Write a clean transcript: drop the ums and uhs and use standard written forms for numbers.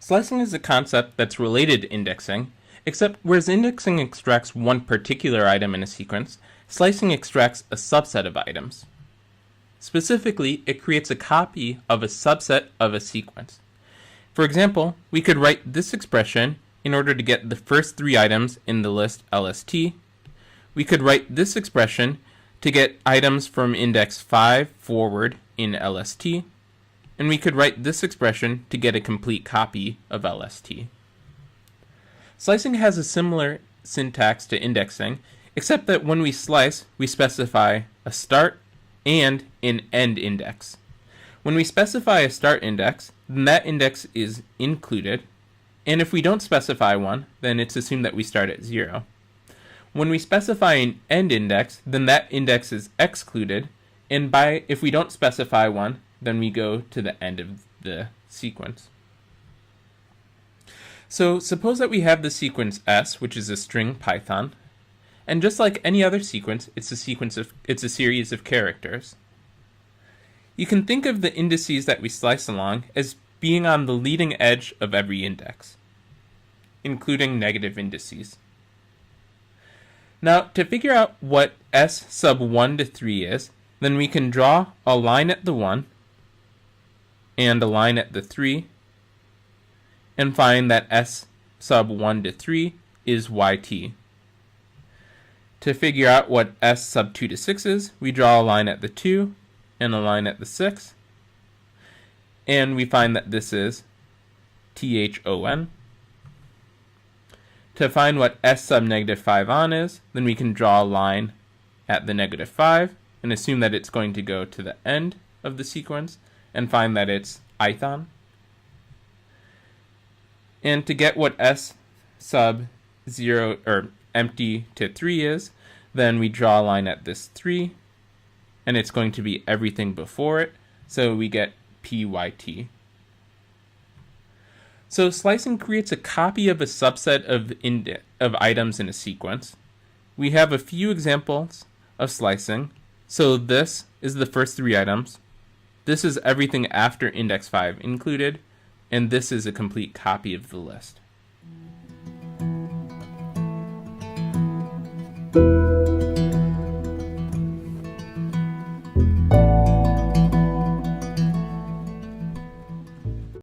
Slicing is a concept that's related to indexing, except whereas indexing extracts one particular item in a sequence, slicing extracts a subset of items. Specifically, it creates a copy of a subset of a sequence. For example, we could write this expression in order to get the first three items in the list LST. We could write this expression to get items from index 5 forward in LST. And we could write this expression to get a complete copy of LST. Slicing has a similar syntax to indexing, except that when we slice, we specify a start and an end index. When we specify a start index, then that index is included, and if we don't specify one, then it's assumed that we start at 0. When we specify an end index, then that index is excluded, and if we don't specify one, then we go to the end of the sequence. So suppose that we have the sequence S, which is a string Python, and just like any other sequence, it's a series of characters. You can think of the indices that we slice along as being on the leading edge of every index, including negative indices. Now, to figure out what S sub 1 to 3 is, then we can draw a line at the 1 and a line at the 3, and find that S sub 1 to 3 is YT. To figure out what S sub 2 to 6 is, we draw a line at the 2 and a line at the 6, and we find that this is THON. To find what S sub negative 5 on is, then we can draw a line at the negative 5 and assume that it's going to go to the end of the sequence and find that it's ithon. And to get what S sub 0 or empty to 3 is, then we draw a line at this 3 and it's going to be everything before it, so we get PYT. So slicing creates a copy of a subset of items in a sequence. We have a few examples of slicing. So this is the first three items. This is everything after index 5 included, and this is a complete copy of the list.